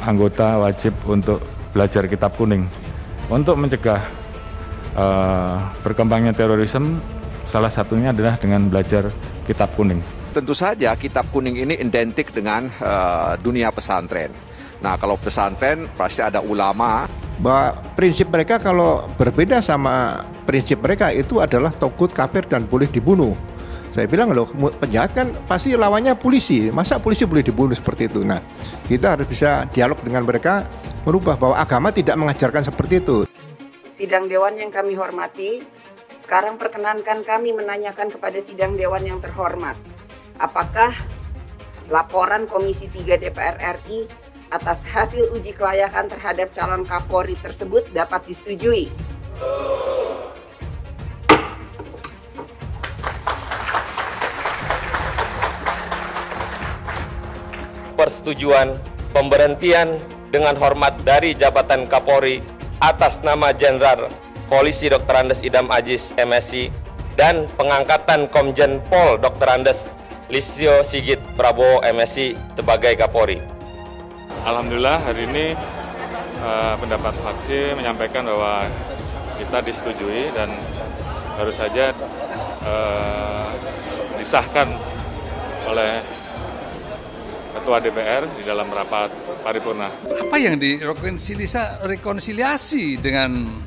anggota wajib untuk belajar kitab kuning. Untuk mencegah berkembangnya terorisme, salah satunya adalah dengan belajar kitab kuning. Tentu saja kitab kuning ini identik dengan dunia pesantren. Nah, kalau pesantren pasti ada ulama. Bahwa prinsip mereka kalau berbeda sama prinsip mereka itu adalah togut, kafir, dan boleh dibunuh. Saya bilang loh, penjahat kan pasti lawannya polisi. Masa polisi boleh dibunuh seperti itu? Nah, kita harus bisa dialog dengan mereka, merubah bahwa agama tidak mengajarkan seperti itu. Sidang Dewan yang kami hormati, sekarang perkenankan kami menanyakan kepada Sidang Dewan yang terhormat, apakah laporan Komisi 3 DPR RI atas hasil uji kelayakan terhadap calon Kapolri tersebut dapat disetujui? Persetujuan pemberhentian dengan hormat dari jabatan Kapolri atas nama Jenderal Polisi Dr. Andes Idam Aziz MSI dan pengangkatan Komjen Pol Dr. Andes Listio Sigit Prabowo MSI sebagai Kapolri. Alhamdulillah hari ini pendapat fraksi menyampaikan bahwa kita disetujui dan baru saja disahkan oleh Ketua DPR di dalam rapat paripurna. Apa yang direkonsiliasi dengan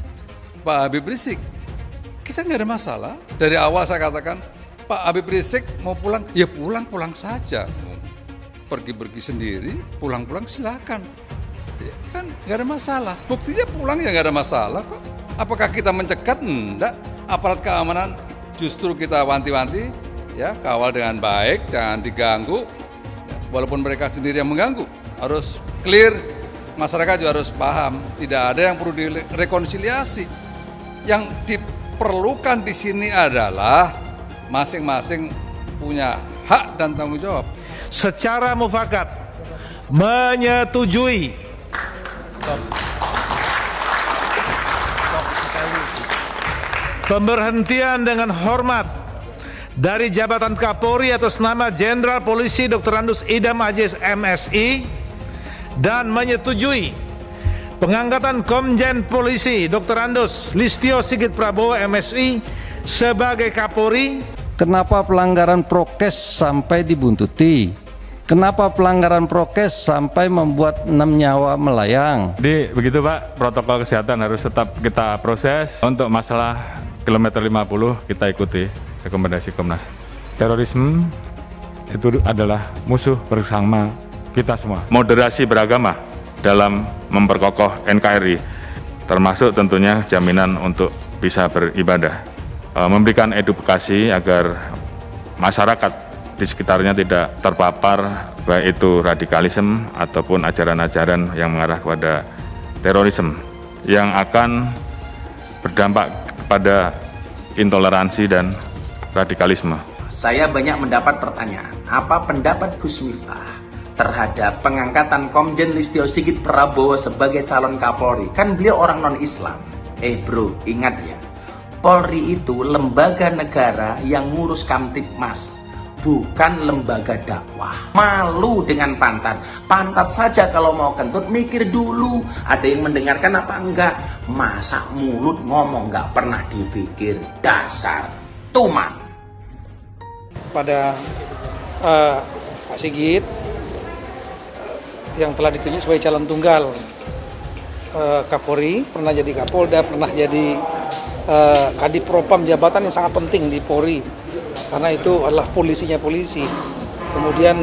Pak Habib Rizik? Kita nggak ada masalah. Dari awal saya katakan, Pak Habib Rizik mau pulang, ya pulang saja. Pergi sendiri, pulang silakan. Ya, kan nggak ada masalah. Buktinya pulang ya nggak ada masalah kok. Apakah kita mencegat? Enggak. Aparat keamanan justru kita wanti-wanti, ya kawal dengan baik, jangan diganggu. Ya, walaupun mereka sendiri yang mengganggu, harus clear. Masyarakat juga harus paham. Tidak ada yang perlu direkonsiliasi. Yang diperlukan di sini adalah masing-masing punya hak dan tanggung jawab. Secara mufakat menyetujui pemberhentian dengan hormat dari jabatan Kapolri atas nama Jenderal Polisi Dr. Andes Idam Aziz MSI dan menyetujui pengangkatan Komjen Polisi Dr. Andes Listio Sigit Prabowo MSI sebagai Kapolri. Kenapa pelanggaran prokes sampai dibuntuti? Kenapa pelanggaran prokes sampai membuat 6 nyawa melayang? Jadi begitu Pak, protokol kesehatan harus tetap kita proses. Untuk masalah kilometer 50 kita ikuti rekomendasi Komnas. Terorisme itu adalah musuh bersama kita semua. Moderasi beragama dalam memperkokoh NKRI, termasuk tentunya jaminan untuk bisa beribadah. Memberikan edukasi agar masyarakat di sekitarnya tidak terpapar baik itu radikalisme ataupun ajaran-ajaran yang mengarah kepada terorisme yang akan berdampak kepada intoleransi dan radikalisme. Saya banyak mendapat pertanyaan, apa pendapat Gus Miftah terhadap pengangkatan Komjen Listio Sigit Prabowo sebagai calon Kapolri? Kan beliau orang non-Islam. Bro, ingat ya, Polri itu lembaga negara yang ngurus Kamtibmas, bukan lembaga dakwah. Malu dengan pantat. Pantat saja kalau mau kentut mikir dulu, ada yang mendengarkan apa enggak. Masa mulut ngomong nggak pernah dipikir. Dasar tuman. Pada Pak Sigit yang telah ditunjuk sebagai calon tunggal Kapolri, pernah jadi Kapolda, pernah jadi Kadipropam, jabatan yang sangat penting di Polri karena itu adalah polisinya polisi. Kemudian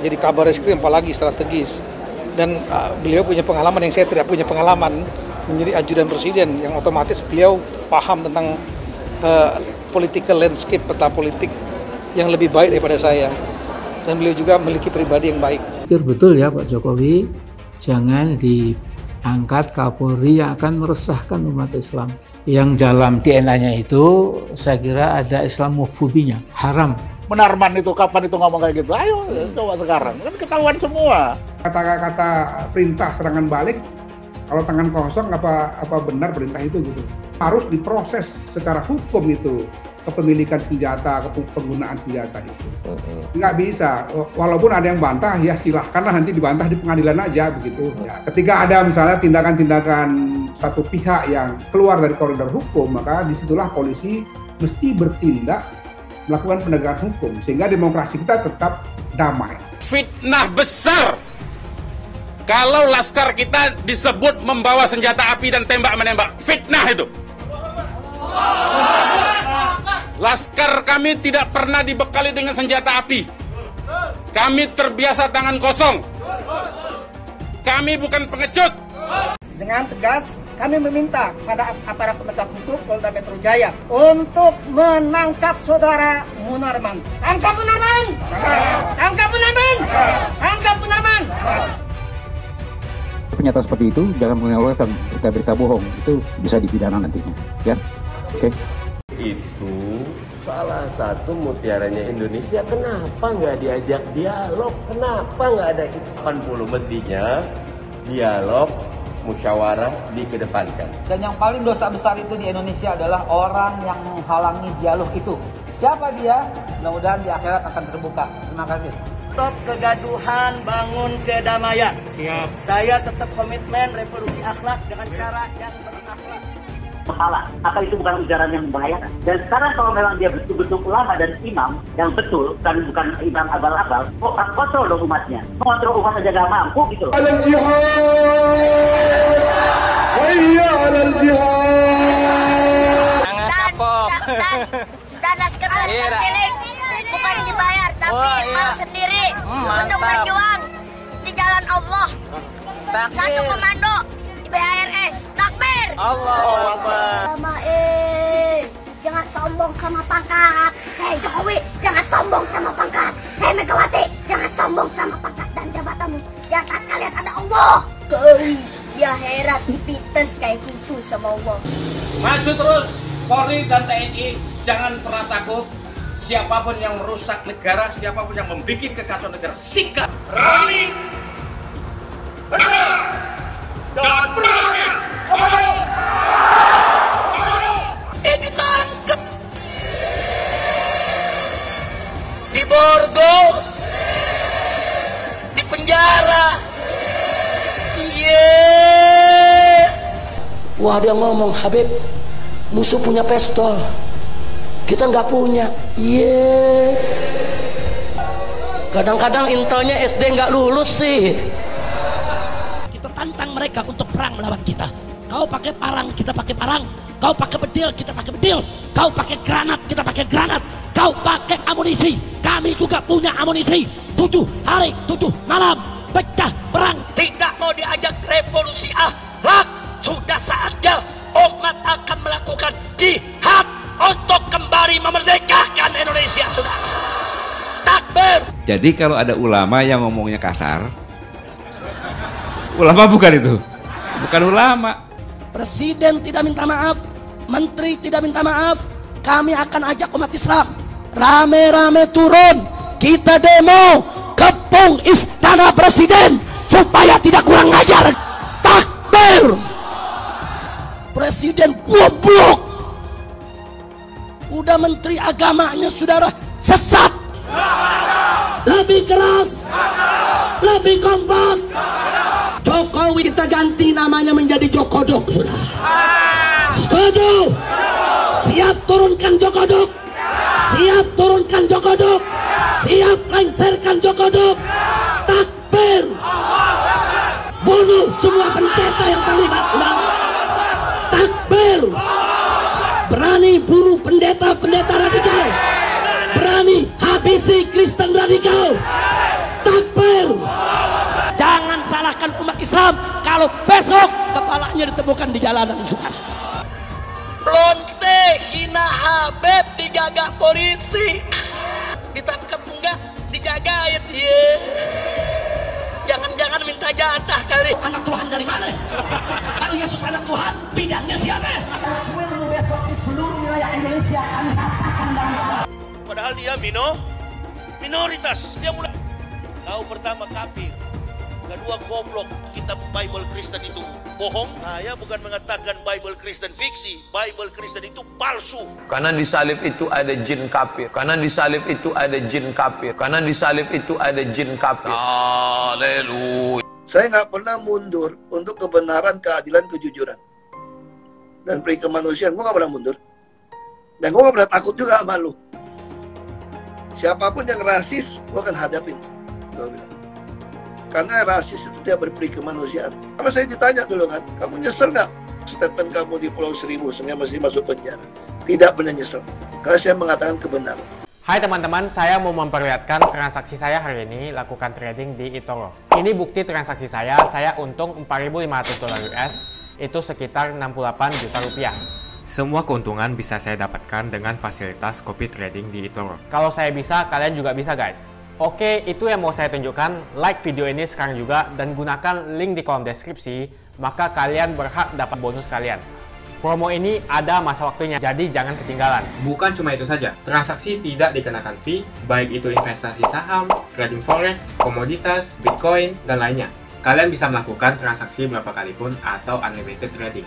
jadi Kabar Reskrim, apalagi strategis, dan beliau punya pengalaman yang saya tidak punya pengalaman, menjadi ajudan presiden yang otomatis beliau paham tentang political landscape, peta politik yang lebih baik daripada saya, dan beliau juga memiliki pribadi yang baik. Betul ya Pak Jokowi, jangan diangkat Kapolri yang akan meresahkan umat Islam. Yang dalam DNA-nya itu saya kira ada Islamofobinya, haram. Menarman itu kapan itu ngomong kayak gitu? Ayo coba sekarang, kan ketahuan semua. Kata-kata perintah serangan balik, kalau tangan kosong apa benar perintah itu gitu. Harus diproses secara hukum itu. kepemilikan senjata, penggunaan senjata itu. Nggak bisa, walaupun ada yang bantah, ya silahkanlah nanti dibantah di pengadilan aja begitu. Ya, ketika ada misalnya tindakan-tindakan satu pihak yang keluar dari koridor hukum, maka disitulah polisi mesti bertindak melakukan penegakan hukum sehingga demokrasi kita tetap damai. Fitnah besar kalau laskar kita disebut membawa senjata api dan tembak-menembak. Fitnah itu. Laskar kami tidak pernah dibekali dengan senjata api. Kami terbiasa tangan kosong. Kami bukan pengecut. Dengan tegas, kami meminta kepada aparat penegak hukum Polda Metro Jaya untuk menangkap saudara Munarman. Tangkap Munarman! Tangkap Munarman! Tangkap Munarman! Pernyataan seperti itu jangan mengeluarkan berita-berita bohong, itu bisa dipidana nantinya, ya. Oke. Itu salah satu mutiaranya Indonesia. Kenapa nggak diajak dialog? Kenapa nggak ada 80? Mestinya dialog, musyawarah dikedepankan. Dan yang paling dosa besar itu di Indonesia adalah orang yang menghalangi dialog itu. Siapa dia? Mudah-mudahan di akhirat akan terbuka. Terima kasih. Stop kegaduhan, bangun kedamaian. Siap. Saya tetap komitmen revolusi akhlak dengan cara yang berakhlak. Salah, apa itu bukan ujaran yang membahayakan. Dan sekarang kalau memang dia betul-betul ulama dan imam yang betul, dan bukan imam abal-abal, kok kontrol dong umatnya. Mengontrol umat aja gak mampu gitu loh. Dan laskar milik bukan dibayar, tapi mau sendiri untuk berjuang di jalan Allah. Satu komando di BHRS. Takbir! Allahu Akbar. Jangan sombong sama pangkat. Hei Jokowi, jangan sombong sama pangkat. Hei Megawati, jangan sombong sama pangkat dan jabatanmu. Di atas kalian ada Allah. Di akhirat dipites kayak kucu sama Allah. Maju terus, Polri dan TNI. Jangan pernah takut. Siapapun yang merusak negara, siapapun yang membuat kekacauan negara, sikap berani, benar, dan berani. Ditangkap, diborgol, di penjara. Wah, dia ngomong, Habib, musuh punya pistol, kita nggak punya. Kadang-kadang intelnya SD nggak lulus sih. Kita tantang mereka untuk perang melawan kita. Kau pakai parang, kita pakai parang. Kau pakai bedil, kita pakai bedil. Kau pakai granat, kita pakai granat. Kau pakai amunisi, kami juga punya amunisi. 7 hari, 7 malam, pecah perang. Tidak mau diajak revolusi akhlak. Sudah saatnya umat akan melakukan jihad untuk kembali memerdekakan Indonesia, sudah. Takbir. Jadi kalau ada ulama yang ngomongnya kasar, ulama bukan itu, bukan ulama. Presiden tidak minta maaf, menteri tidak minta maaf, kami akan ajak umat Islam rame-rame turun, kita demo kepung istana presiden supaya tidak kurang ajar. Takbir. Presiden goblok, udah menteri agamanya saudara sesat. Lebih keras, lebih kompak. Jokowi kita ganti namanya menjadi Jokodok, saudara. Setuju? Siap turunkan Jokodok, siap turunkan Jokodok, siap lengserkan Jokodok. Takbir. Bunuh semua pendeta yang terlibat, saudara. Takbir. Berani bunuh pendeta-pendeta radikal, berani habisi Kristen radikal. Takbir. Jangan salahkan umat Islam kalau besok kepalanya ditemukan di jalanan, saudara. Lonte hina Habib dijaga polisi, ditangkap enggak dijagain. Jangan-jangan minta jatah kali. Anak Tuhan dari mana? Kalau Yesus anak Tuhan, bidangnya siapa? Di seluruh wilayah Indonesia kami katakan dan padahal dia minoritas. Dia mulai kau pertama kafir, Kedua, goblok. Kitab Bible Kristen itu bohong. Saya bukan mengatakan Bible Kristen fiksi. Bible Kristen itu palsu. Karena di salib itu ada jin kafir. Karena di salib itu ada jin kafir. Karena di salib itu ada jin kafir. Haleluya. Saya nggak pernah mundur untuk kebenaran, keadilan, kejujuran. Dan peri kemanusiaan, gue nggak pernah mundur. Dan gue nggak pernah takut juga sama lu. Siapapun yang rasis, gue akan hadapin. Gue bilang. Karena rasis itu dia berperi kemanusiaan. Sama saya ditanya dulu kan, kamu nyesel nggak statement kamu di Pulau Seribu sehingga masih masuk penjara? Tidak pernah nyesel. Karena saya mengatakan kebenaran. Hai teman-teman, saya mau memperlihatkan transaksi saya hari ini lakukan trading di eToro. Ini bukti transaksi saya untung $4.500 US, itu sekitar 68 juta rupiah. Semua keuntungan bisa saya dapatkan dengan fasilitas copy trading di eToro. Kalau saya bisa, kalian juga bisa guys. Oke, itu yang mau saya tunjukkan. Like video ini sekarang juga dan gunakan link di kolom deskripsi, maka kalian berhak dapat bonus kalian. Promo ini ada masa waktunya, jadi jangan ketinggalan. Bukan cuma itu saja, transaksi tidak dikenakan fee, baik itu investasi saham, trading forex, komoditas, bitcoin, dan lainnya. Kalian bisa melakukan transaksi berapa kali pun atau unlimited trading.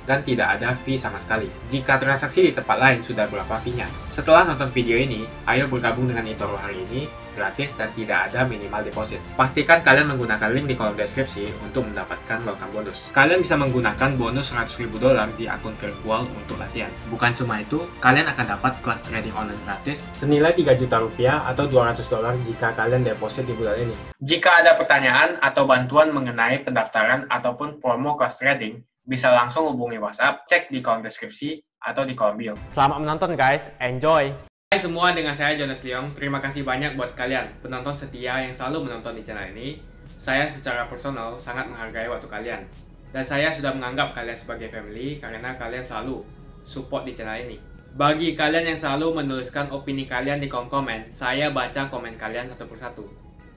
Dan tidak ada fee sama sekali. Jika transaksi di tempat lain sudah berapa fee-nya. Setelah nonton video ini, ayo bergabung dengan eToro hari ini, gratis dan tidak ada minimal deposit. Pastikan kalian menggunakan link di kolom deskripsi untuk mendapatkan welcome bonus. Kalian bisa menggunakan bonus $100.000 di akun virtual untuk latihan. Bukan cuma itu, kalian akan dapat kelas trading online gratis senilai 3 juta rupiah atau $200 jika kalian deposit di bulan ini. Jika ada pertanyaan atau bantuan mengenai pendaftaran ataupun promo kelas trading, bisa langsung hubungi WhatsApp, cek di kolom deskripsi atau di kolom bio. Selamat menonton guys, enjoy! Hai semua, dengan saya Jonas Leong. Terima kasih banyak buat kalian, penonton setia yang selalu menonton di channel ini. Saya secara personal sangat menghargai waktu kalian. Dan saya sudah menganggap kalian sebagai family karena kalian selalu support di channel ini. Bagi kalian yang selalu menuliskan opini kalian di kolom komen, saya baca komen kalian satu persatu.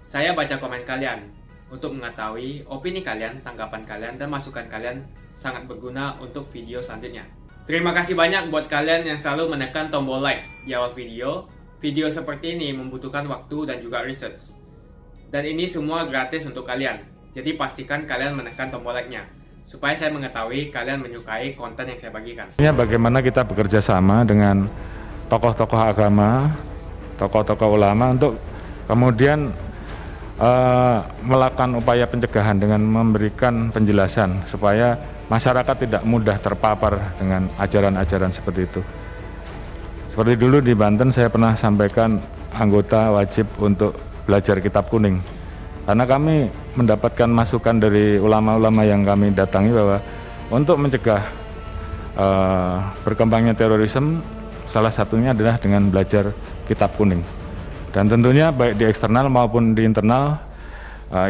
Saya baca komen kalian untuk mengetahui opini kalian, tanggapan kalian, dan masukan kalian sangat berguna untuk video selanjutnya. Terima kasih banyak buat kalian yang selalu menekan tombol like di awal video. Video seperti ini membutuhkan waktu dan juga research. Dan ini semua gratis untuk kalian. Jadi pastikan kalian menekan tombol like-nya, supaya saya mengetahui kalian menyukai konten yang saya bagikan. Bagaimana kita bekerja sama dengan tokoh-tokoh agama, tokoh-tokoh ulama untuk kemudian melakukan upaya pencegahan dengan memberikan penjelasan supaya masyarakat tidak mudah terpapar dengan ajaran-ajaran seperti itu. Seperti dulu di Banten saya pernah sampaikan anggota wajib untuk belajar kitab kuning. Karena kami mendapatkan masukan dari ulama-ulama yang kami datangi bahwa untuk mencegah berkembangnya terorisme, salah satunya adalah dengan belajar kitab kuning. Dan tentunya baik di eksternal maupun di internal,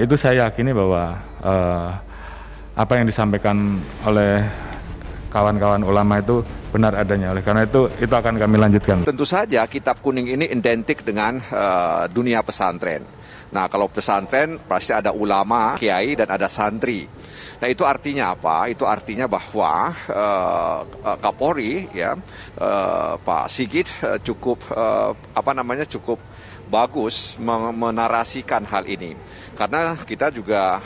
itu saya yakini bahwa apa yang disampaikan oleh kawan-kawan ulama itu benar adanya. Oleh karena itu akan kami lanjutkan. Tentu saja kitab kuning ini identik dengan dunia pesantren. Nah, kalau pesantren pasti ada ulama, kiai, dan ada santri. Nah, itu artinya apa? Itu artinya bahwa Kapolri, ya, Pak Sigit cukup cukup bagus menarasikan hal ini. Karena kita juga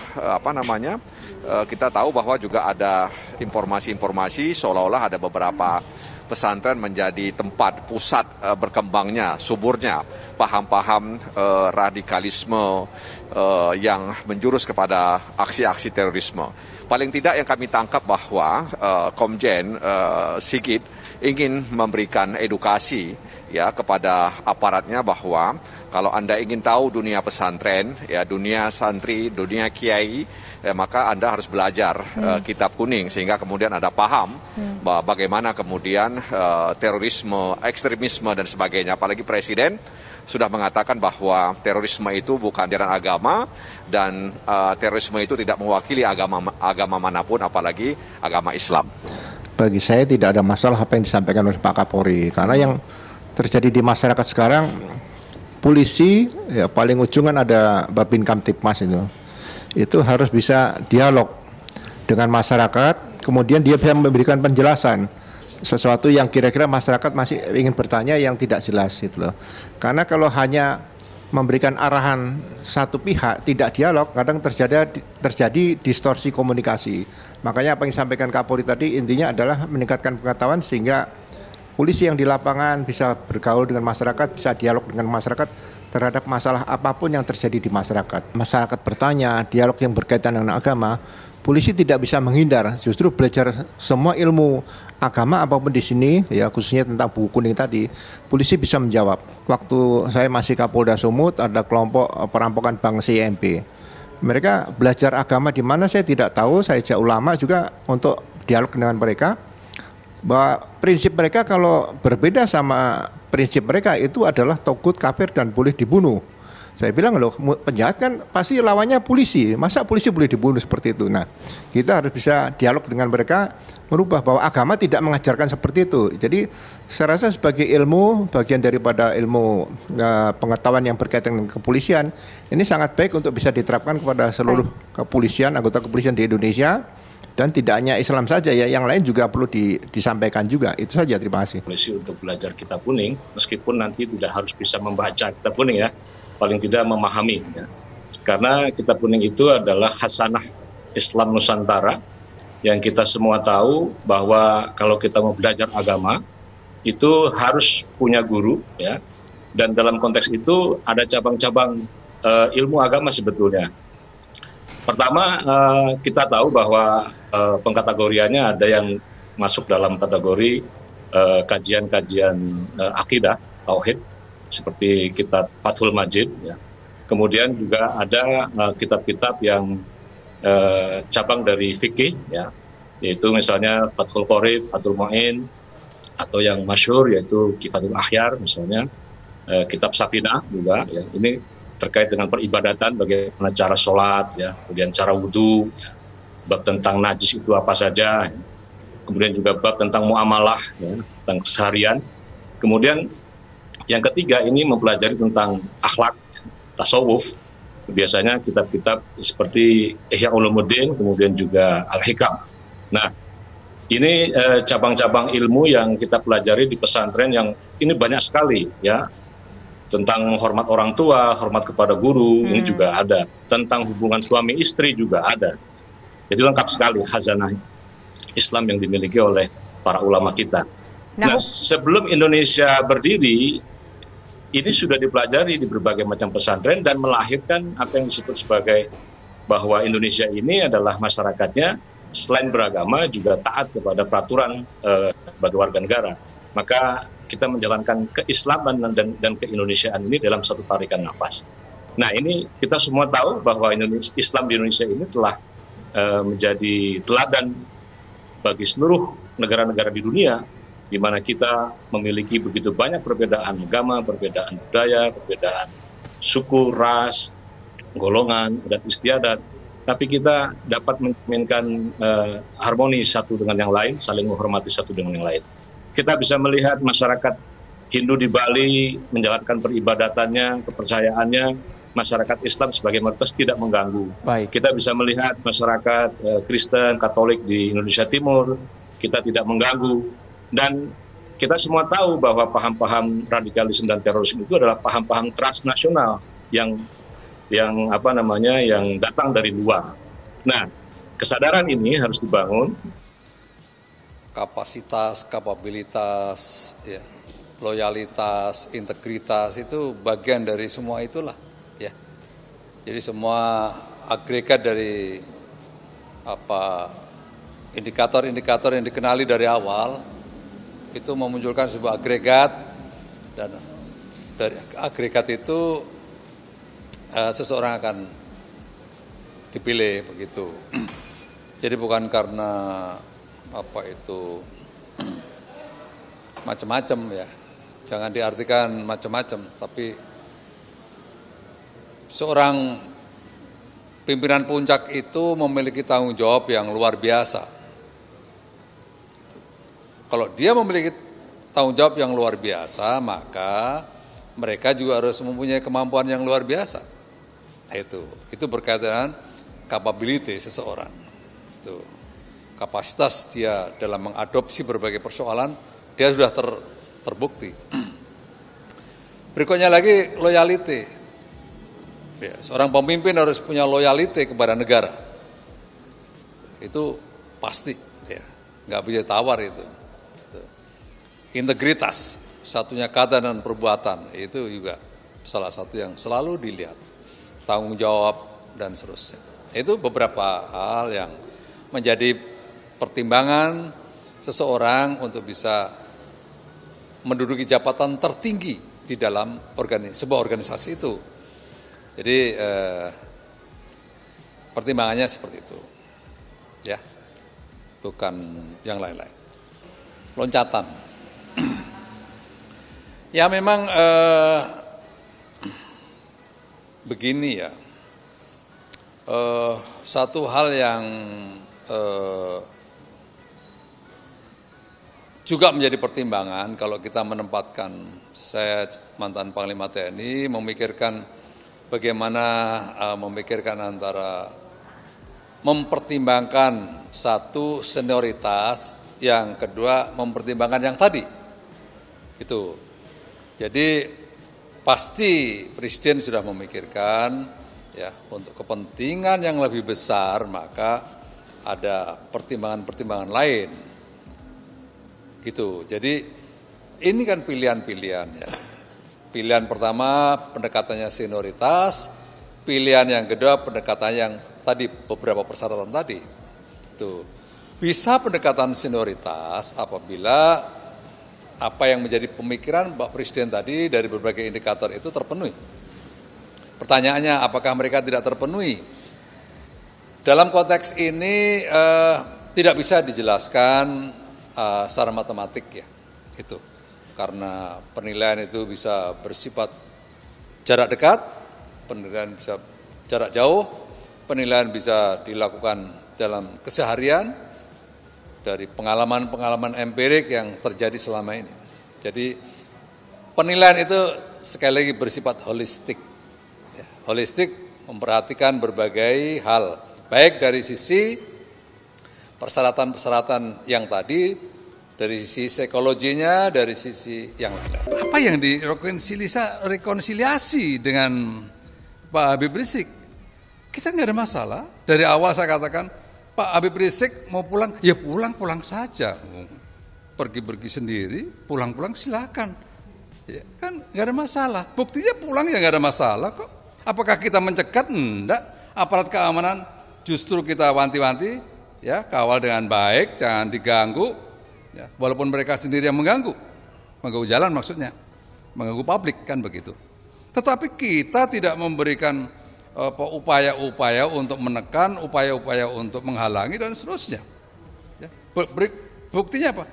kita tahu bahwa juga ada informasi-informasi seolah-olah ada beberapa pesantren menjadi tempat pusat berkembangnya, suburnya paham-paham radikalisme yang menjurus kepada aksi-aksi terorisme. Paling tidak yang kami tangkap bahwa Komjen Sigit ingin memberikan edukasi ya kepada aparatnya bahwa kalau Anda ingin tahu dunia pesantren, ya dunia santri, dunia kiai, ya, maka Anda harus belajar kitab kuning sehingga kemudian Anda paham bagaimana kemudian terorisme, ekstremisme dan sebagainya. Apalagi Presiden sudah mengatakan bahwa terorisme itu bukan ajaran agama dan terorisme itu tidak mewakili agama manapun, apalagi agama Islam. Bagi saya tidak ada masalah apa yang disampaikan oleh Pak Kapolri, karena yang terjadi di masyarakat sekarang, polisi ya paling ujung kan ada Babin Kamtipmas itu harus bisa dialog dengan masyarakat, kemudian dia bisa memberikan penjelasan sesuatu yang kira-kira masyarakat masih ingin bertanya yang tidak jelas gitu loh. Karena kalau hanya memberikan arahan satu pihak, tidak dialog, kadang terjadi distorsi komunikasi. Makanya apa yang disampaikan Kapolri tadi intinya adalah meningkatkan pengetahuan sehingga polisi yang di lapangan bisa bergaul dengan masyarakat, bisa dialog dengan masyarakat terhadap masalah apapun yang terjadi di masyarakat. Masyarakat bertanya, dialog yang berkaitan dengan agama, polisi tidak bisa menghindar, justru belajar semua ilmu agama apapun di sini, ya khususnya tentang buku kuning tadi, polisi bisa menjawab. Waktu saya masih Kapolda Sumut, ada kelompok perampokan bank CIMB. Mereka belajar agama di mana saya tidak tahu, saya ajak ulama juga untuk dialog dengan mereka, bahwa prinsip mereka kalau berbeda sama prinsip mereka itu adalah togut, kafir, dan boleh dibunuh. Saya bilang loh, penjahat kan pasti lawannya polisi, masa polisi boleh dibunuh seperti itu. Nah, kita harus bisa dialog dengan mereka, merubah bahwa agama tidak mengajarkan seperti itu. Jadi saya rasa sebagai ilmu, bagian daripada ilmu pengetahuan yang berkaitan dengan kepolisian, ini sangat baik untuk bisa diterapkan kepada seluruh kepolisian, anggota kepolisian di Indonesia, dan tidak hanya Islam saja ya, yang lain juga perlu disampaikan juga. Itu saja, terima kasih. Polisi untuk belajar kitab kuning, meskipun nanti tidak harus bisa membaca kitab kuning ya, paling tidak memahami ya. Karena kitab kuning itu adalah khasanah Islam Nusantara yang kita semua tahu bahwa kalau kita mau belajar agama itu harus punya guru ya, dan dalam konteks itu ada cabang-cabang ilmu agama sebetulnya. Pertama, kita tahu bahwa pengkategoriannya ada yang masuk dalam kategori kajian-kajian akidah, tauhid, seperti kitab Fathul Majid, ya. Kemudian juga ada kitab-kitab yang cabang dari fikih, ya, yaitu misalnya Fathul Qorib, Fathul Mu'in, atau yang masyhur yaitu Kifatul Akhyar, misalnya kitab Safinah juga, ya. Ini terkait dengan peribadatan, bagaimana cara sholat, ya, kemudian cara wudhu, ya, bab tentang najis itu apa saja, ya. Kemudian juga bab tentang muamalah, ya, tentang keseharian. Kemudian yang ketiga ini mempelajari tentang akhlak, tasawuf. Biasanya kitab-kitab seperti Ihya Ulumuddin, kemudian juga Al-Hikam. Nah, ini cabang-cabang ilmu yang kita pelajari di pesantren yang ini banyak sekali ya. Tentang hormat orang tua, hormat kepada guru, ini juga ada. Tentang hubungan suami istri juga ada. Jadi lengkap sekali khazanah Islam yang dimiliki oleh para ulama kita. Nah, sebelum Indonesia berdiri, ini sudah dipelajari di berbagai macam pesantren dan melahirkan apa yang disebut sebagai bahwa Indonesia ini adalah masyarakatnya selain beragama juga taat kepada peraturan sebagai warga negara. Maka kita menjalankan keislaman dan keindonesiaan ini dalam satu tarikan nafas. Nah, ini kita semua tahu bahwa Islam di Indonesia ini telah menjadi teladan bagi seluruh negara-negara di dunia, di mana kita memiliki begitu banyak perbedaan agama, perbedaan budaya, perbedaan suku, ras, golongan, adat istiadat, tapi kita dapat mencerminkan harmoni satu dengan yang lain, saling menghormati satu dengan yang lain. Kita bisa melihat masyarakat Hindu di Bali menjalankan peribadatannya, kepercayaannya, masyarakat Islam sebagai mayoritas tidak mengganggu. Baik. Kita bisa melihat masyarakat Kristen, Katolik di Indonesia Timur, kita tidak mengganggu. Dan kita semua tahu bahwa paham-paham radikalisme dan terorisme itu adalah paham-paham transnasional yang datang dari luar. Nah, kesadaran ini harus dibangun. Kapasitas, kapabilitas, ya, loyalitas, integritas itu bagian dari semua itulah, ya. Jadi semua agregat dari indikator-indikator yang dikenali dari awal itu memunculkan sebuah agregat, dan dari agregat itu seseorang akan dipilih begitu. Jadi bukan karena macam-macam ya, jangan diartikan macam-macam, tapi seorang pimpinan puncak itu memiliki tanggung jawab yang luar biasa. Kalau dia memiliki tanggung jawab yang luar biasa, maka mereka juga harus mempunyai kemampuan yang luar biasa. Itu berkaitan dengan capability seseorang. Kapasitas dia dalam mengadopsi berbagai persoalan, dia sudah terbukti. Berikutnya lagi loyalty. Ya, seorang pemimpin harus punya loyalty kepada negara. Itu pasti, ya, nggak bisa tawar itu. Integritas, satunya kata dan perbuatan, itu juga salah satu yang selalu dilihat. Tanggung jawab dan seterusnya. Itu beberapa hal yang menjadi pertimbangan seseorang untuk bisa menduduki jabatan tertinggi di dalam sebuah organisasi itu. Jadi pertimbangannya seperti itu, ya, bukan yang lain-lain. Loncatan, ya memang begini ya, satu hal yang juga menjadi pertimbangan kalau kita menempatkan, saya mantan Panglima TNI, memikirkan bagaimana memikirkan antara mempertimbangkan satu senioritas, yang kedua mempertimbangkan yang tadi. Itu. Jadi pasti Presiden sudah memikirkan ya untuk kepentingan yang lebih besar, maka ada pertimbangan-pertimbangan lain. Gitu. Jadi ini kan pilihan-pilihan ya. Pilihan pertama pendekatannya senioritas, pilihan yang kedua pendekatan yang tadi beberapa persyaratan tadi. Itu bisa pendekatan senioritas apabila apa yang menjadi pemikiran Pak Presiden tadi dari berbagai indikator itu terpenuhi. Pertanyaannya, apakah mereka tidak terpenuhi? Dalam konteks ini tidak bisa dijelaskan secara matematik ya, itu. Karena penilaian itu bisa bersifat jarak dekat, penilaian bisa jarak jauh, penilaian bisa dilakukan dalam keseharian dari pengalaman-pengalaman empirik yang terjadi selama ini. Jadi penilaian itu sekali lagi bersifat holistik. Ya, holistik memperhatikan berbagai hal, baik dari sisi persyaratan-persyaratan yang tadi, dari sisi psikologinya, dari sisi yang lain. Apa yang direkonsiliasi dengan Pak Habib Rizik? Kita nggak ada masalah. Dari awal saya katakan, Pak Habib Rizik mau pulang, ya pulang-pulang saja. Pergi-pergi sendiri, pulang-pulang silakan. Ya, kan nggak ada masalah. Buktinya pulang ya nggak ada masalah kok. Apakah kita mencegat? Enggak. Aparat keamanan justru kita wanti-wanti, ya kawal dengan baik, jangan diganggu. Ya, walaupun mereka sendiri yang mengganggu jalan maksudnya, mengganggu publik kan begitu. Tetapi kita tidak memberikan upaya-upaya untuk menekan, upaya-upaya untuk menghalangi dan seterusnya. Ya, buktinya apa?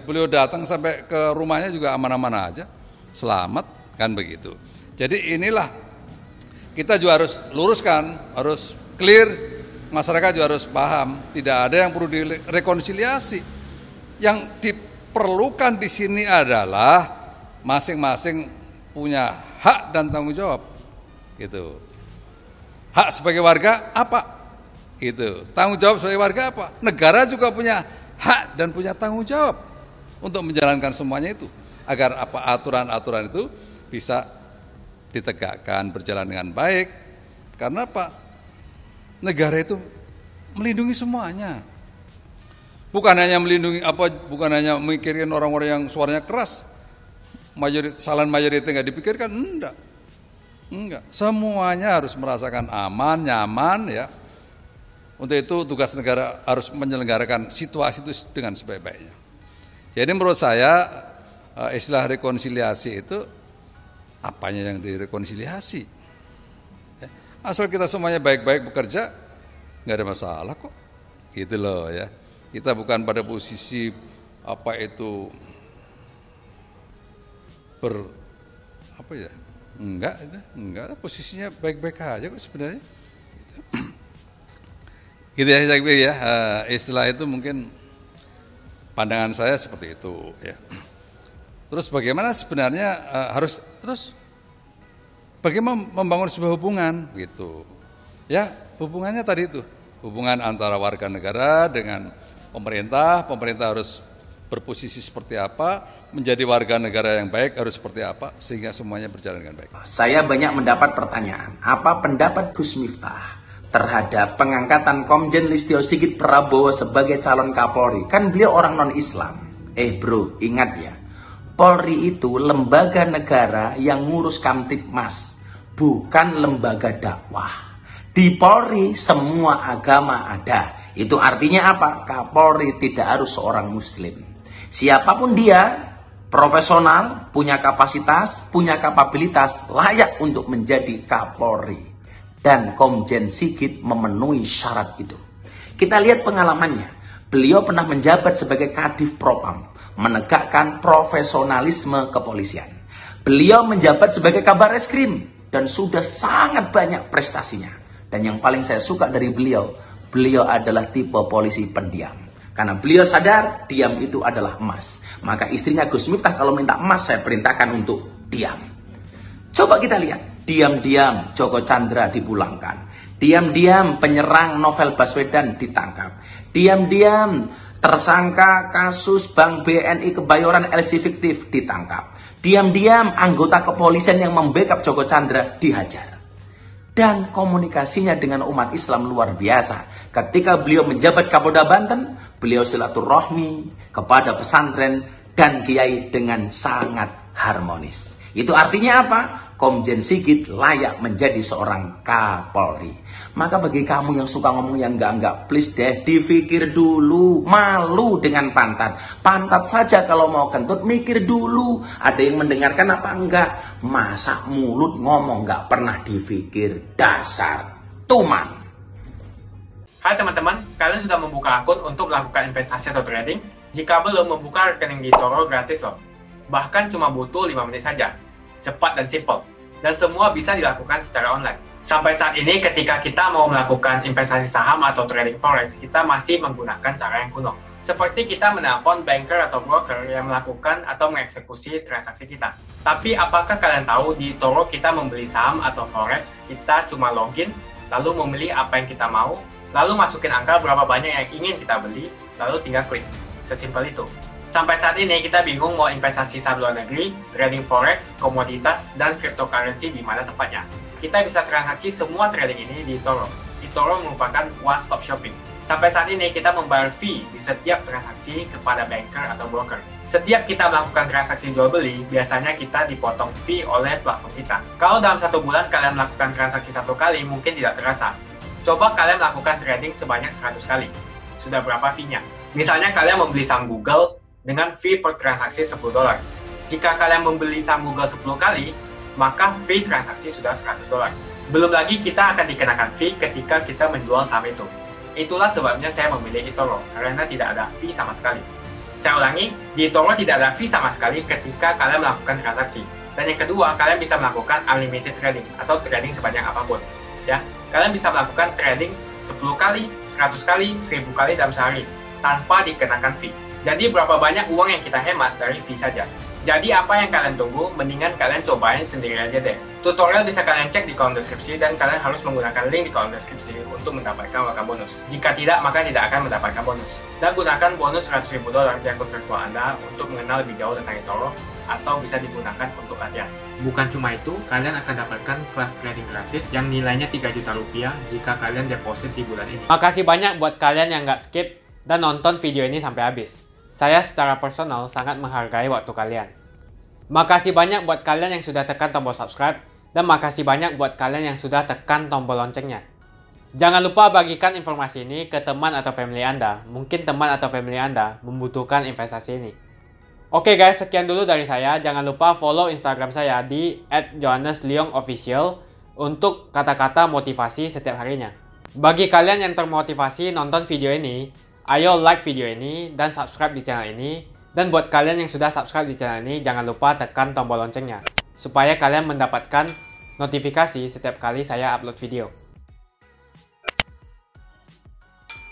Beliau datang sampai ke rumahnya juga aman-aman aja, selamat kan begitu. Jadi inilah kita juga harus luruskan, harus clear, masyarakat juga harus paham, tidak ada yang perlu direkonsiliasi. Yang diperlukan di sini adalah masing-masing punya hak dan tanggung jawab, gitu. Hak sebagai warga apa? Itu. Tanggung jawab sebagai warga apa? Negara juga punya hak dan punya tanggung jawab untuk menjalankan semuanya itu, agar apa aturan-aturan itu bisa ditegakkan, berjalan dengan baik. Karena apa? Negara itu melindungi semuanya. Bukan hanya melindungi bukan hanya mikirin orang-orang yang suaranya keras, silent majority nggak dipikirkan, enggak. Semuanya harus merasakan aman, nyaman ya. Untuk itu tugas negara harus menyelenggarakan situasi itu dengan sebaik-baiknya. Jadi menurut saya istilah rekonsiliasi itu apanya yang direkonsiliasi? Asal kita semuanya baik-baik bekerja, nggak ada masalah kok. Gitu loh ya. Kita bukan pada posisi enggak, posisinya baik-baik aja kok sebenarnya. Gitu ya, saya pikir ya, istilah itu mungkin pandangan saya seperti itu ya. Terus bagaimana sebenarnya bagaimana membangun sebuah hubungan gitu. Ya, hubungannya tadi itu, hubungan antara warga negara dengan pemerintah harus berposisi seperti apa, menjadi warga negara yang baik harus seperti apa, sehingga semuanya berjalan dengan baik. Saya banyak mendapat pertanyaan, apa pendapat Gus Miftah terhadap pengangkatan Komjen Listio Sigit Prabowo sebagai calon Kapolri? Kan beliau orang non-Islam. Bro, ingat ya, Polri itu lembaga negara yang ngurus Kamtibmas, bukan lembaga dakwah. Di Polri semua agama ada. Itu artinya apa? Kapolri tidak harus seorang muslim. Siapapun dia, profesional, punya kapasitas, punya kapabilitas, layak untuk menjadi Kapolri. Dan Komjen Sigit memenuhi syarat itu. Kita lihat pengalamannya. Beliau pernah menjabat sebagai Kadif Propam, menegakkan profesionalisme kepolisian. Beliau menjabat sebagai Kabar Reskrim dan sudah sangat banyak prestasinya. Dan yang paling saya suka dari beliau adalah tipe polisi pendiam. Karena beliau sadar diam itu adalah emas. Maka istrinya Gus Miftah kalau minta emas, saya perintahkan untuk diam. Coba kita lihat, diam-diam Joko Chandra dipulangkan. Diam-diam penyerang Novel Baswedan ditangkap. Diam-diam tersangka kasus Bank BNI Kebayoran LC fiktif ditangkap. Diam-diam anggota kepolisian yang membackup Joko Chandra dihajar. Dan komunikasinya dengan umat Islam luar biasa. Ketika beliau menjabat Kapolda Banten, beliau silaturahmi kepada pesantren dan kiai dengan sangat harmonis. Itu artinya apa? Komjen Sigit layak menjadi seorang Kapolri. Maka bagi kamu yang suka ngomong yang enggak, please deh dipikir dulu. Malu dengan pantat. Pantat saja kalau mau kentut, mikir dulu. Ada yang mendengarkan apa enggak? Masa mulut ngomong enggak pernah dipikir. Dasar tuman. Hai teman-teman, kalian sudah membuka akun untuk melakukan investasi atau trading? Jika belum, membuka rekening di Toro gratis loh. Bahkan cuma butuh 5 menit saja. Cepat dan simple, dan semua bisa dilakukan secara online. Sampai saat ini ketika kita mau melakukan investasi saham atau trading forex, kita masih menggunakan cara yang kuno. Seperti kita menelpon banker atau broker yang melakukan atau mengeksekusi transaksi kita. Tapi apakah kalian tahu di Toro kita membeli saham atau forex, kita cuma login, lalu memilih apa yang kita mau, lalu masukin angka berapa banyak yang ingin kita beli, lalu tinggal klik. Sesimpel itu. Sampai saat ini kita bingung mau investasi saham luar negeri, trading forex, komoditas, dan cryptocurrency di mana tepatnya. Kita bisa transaksi semua trading ini di Toro. Toro merupakan one-stop shopping. Sampai saat ini kita membayar fee di setiap transaksi kepada banker atau broker. Setiap kita melakukan transaksi jual beli, biasanya kita dipotong fee oleh platform kita. Kalau dalam 1 bulan kalian melakukan transaksi 1 kali, mungkin tidak terasa. Coba kalian melakukan trading sebanyak 100 kali. Sudah berapa fee-nya? Misalnya kalian membeli saham Google dengan fee per transaksi $10. Jika kalian membeli saham Google 10 kali, maka fee transaksi sudah $100. Belum lagi kita akan dikenakan fee ketika kita menjual saham itu. Itulah sebabnya saya memilih eToro, karena tidak ada fee sama sekali. Saya ulangi, di eToro tidak ada fee sama sekali ketika kalian melakukan transaksi. Dan yang kedua, kalian bisa melakukan unlimited trading atau trading sebanyak apapun. Ya, kalian bisa melakukan trading 10 kali, 100 kali, 1000 kali dalam sehari tanpa dikenakan fee. Jadi berapa banyak uang yang kita hemat dari fee saja. Jadi apa yang kalian tunggu, mendingan kalian cobain sendiri aja deh. Tutorial bisa kalian cek di kolom deskripsi dan kalian harus menggunakan link di kolom deskripsi untuk mendapatkan welcome bonus. Jika tidak, maka tidak akan mendapatkan bonus. Dan gunakan bonus $100.000 di akun virtual Anda untuk mengenal lebih jauh tentang eToro atau bisa digunakan untuk latihan. Bukan cuma itu, kalian akan dapatkan kelas trading gratis yang nilainya Rp3 juta jika kalian deposit di bulan ini. Makasih banyak buat kalian yang nggak skip dan nonton video ini sampai habis. Saya secara personal sangat menghargai waktu kalian. Makasih banyak buat kalian yang sudah tekan tombol subscribe, dan makasih banyak buat kalian yang sudah tekan tombol loncengnya. Jangan lupa bagikan informasi ini ke teman atau family Anda. Mungkin teman atau family Anda membutuhkan investasi ini. Oke guys, sekian dulu dari saya. Jangan lupa follow Instagram saya di @johannesleongofficial untuk kata-kata motivasi setiap harinya. Bagi kalian yang termotivasi nonton video ini, ayo like video ini dan subscribe di channel ini. Dan buat kalian yang sudah subscribe di channel ini, jangan lupa tekan tombol loncengnya supaya kalian mendapatkan notifikasi setiap kali saya upload video.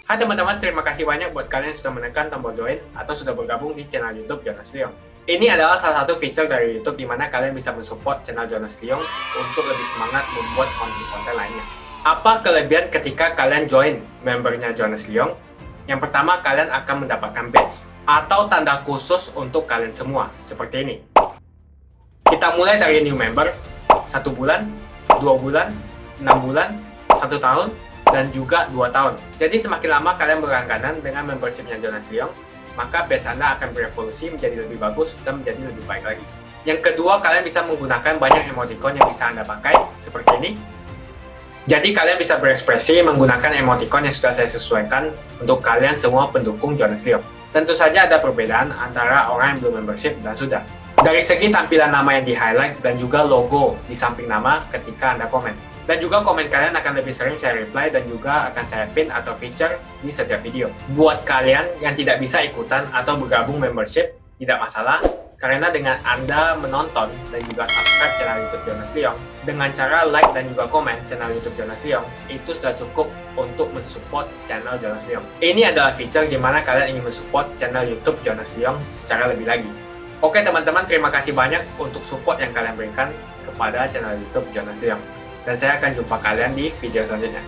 Hai teman-teman, terima kasih banyak buat kalian yang sudah menekan tombol join atau sudah bergabung di channel YouTube Jonas Leong. Ini adalah salah satu feature dari YouTube di mana kalian bisa mensupport channel Jonas Leong untuk lebih semangat membuat konten-konten lainnya. Apa kelebihan ketika kalian join membernya Jonas Leong? Yang pertama, kalian akan mendapatkan badge. atau tanda khusus untuk kalian semua, seperti ini. Kita mulai dari new member, 1 bulan, 2 bulan, 6 bulan, 1 tahun, dan juga 2 tahun. Jadi semakin lama kalian berlangganan dengan membershipnya Jonas Leong, maka base Anda akan berevolusi menjadi lebih bagus dan menjadi lebih baik lagi. Yang kedua, kalian bisa menggunakan banyak emoticon yang bisa Anda pakai, seperti ini. Jadi kalian bisa berekspresi menggunakan emoticon yang sudah saya sesuaikan untuk kalian semua pendukung Jonas Leong. Tentu saja ada perbedaan antara orang yang belum membership dan sudah. Dari segi tampilan nama yang di-highlight dan juga logo di samping nama ketika Anda komen. Dan juga komen kalian akan lebih sering saya reply dan juga akan saya pin atau feature di setiap video. Buat kalian yang tidak bisa ikutan atau bergabung membership, tidak masalah. Karena dengan Anda menonton dan juga subscribe channel YouTube Jonas Leong, dengan cara like dan juga komen channel YouTube Jonas Leong, itu sudah cukup untuk mensupport channel Jonas Leong. Ini adalah feature di mana kalian ingin mensupport channel YouTube Jonas Leong secara lebih lagi. Oke teman-teman, terima kasih banyak untuk support yang kalian berikan kepada channel YouTube Jonas Leong. Dan saya akan jumpa kalian di video selanjutnya.